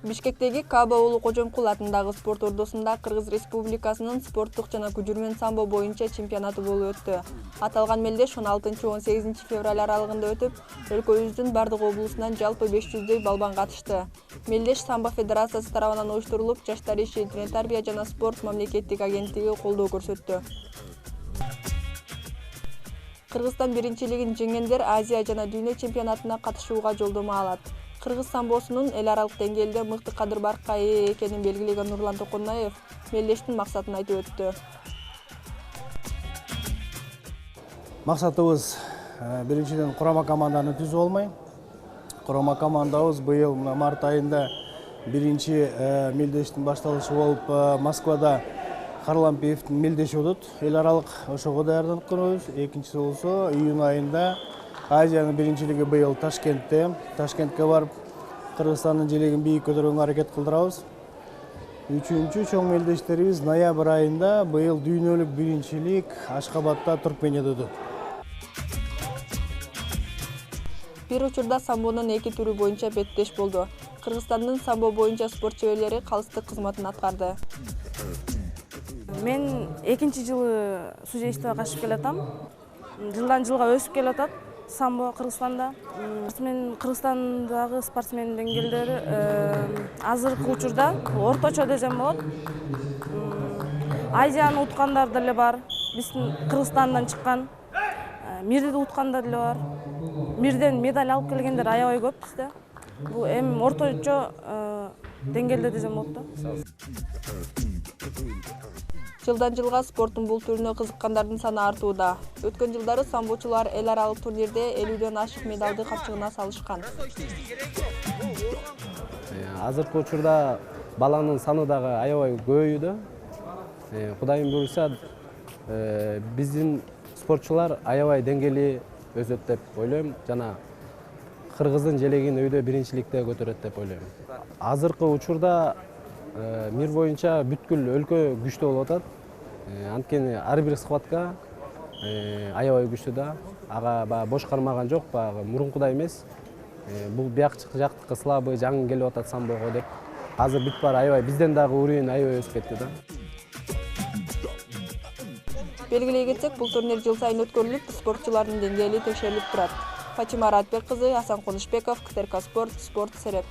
Бишкектеги Каба Улуу Кожомкул атындагы спорт ордосунда Кыргыз Республикасынын спорттук жана күжүрмөн самбо боюнча чемпионаты болуп өттү. Аталган мелдеш 16-18 февраль аралыгында өтүп, өлкөбүздүн бардык облусунан жалпы 500дөй балбан катышты. Мелдеш самбо федерациясы тарабынан уюштурулуп, Жаштар иши, дене тарбия жана спорт мамлекеттик агенттиги колдоо көрсөттү. Кыргызстан биринчилигин жеңгендер Азия жана дүйнө чемпионатына катышууга жолдомо алат. Кыргыз самбосунун эл аралык деңгээлде мыкты кадыр-баркка ээ экенин белгилеген Нурлан Токонаев мелдештин максатын айтып өттү. Максатыбыз биринчиден курама команданы түзүп алмай. Курама командабыз быйыл март айында биринчи мелдештин башталышы болуп Москвада Харлампиевдин мелдеши өтөт. Эл аралык ошого даярданып көрөбүз. Экинчиси болсо июнь айында Азиянын биринчилиги быйыл Ташкентте. Ташкентке барып, Кыргызстандын желегин бийик көтөргөнгө аракет кылдырабыз. Үчүнчү чоң мелдештерибиз ноябрь айында быйыл дүйнөлүк биринчилик Ашкабадта Туркменияда өтөт. Бир учурда самбонун эки түрү боюнча беттеш болду. Кыргызстандын самбо боюнча спорт шеберлери калыстык кызматын аткарды. Мен экинчи жылы судействого катышып келатам. Жылдан жылга өсүп келатат самбо Кыргызстанда. Мен Кыргызстандагы спортсмен деңгээлдери азыркы учурда орточо десем болот. Азияны уткандар деле бар. Биздин Кыргызстандан чыккан. Мирди уткандар деле бар. Мирден медаль алып келгендер аябай көп бизде. Бул эми орточо деңгээлде десем болот да. Жылдан жылга спорттун бул түрүнө кызыккандардын саны артууда. Өткөн жылдары самбочулар эл аралык турнирде 50дөн ашык медалды капчыгына салышкан. Азыркы учурда баланын саны дагы аябай көбөйүүдө. Кудайым буйруса, биздин спортчулар аябай деңгээли өсөт деп ойлойм, жана Кыргыздын желегин өйдө биринчиликте көтөрөт деп ойлойм. Азыркы учурда мир боюнча бүткүл өлкө күчтүү болуп атат. Анткени ар бир схватка аябай күчтүү да. Ага бош кармаган жок, мурункудай эмес. Бул жактыкы слабый жаңы келип атат самбого деп. Азыр бүт бар аябай бизден дагы уровень аябай өсүп кетти да. Белгилей кетсек, бул турнир жыл сайын өткөрүлүп, спортчулардын деңгээли текшерилип турат. Фатима Аратбек кызы, Асан Конушбеков, КТРК Спорт, Сереп.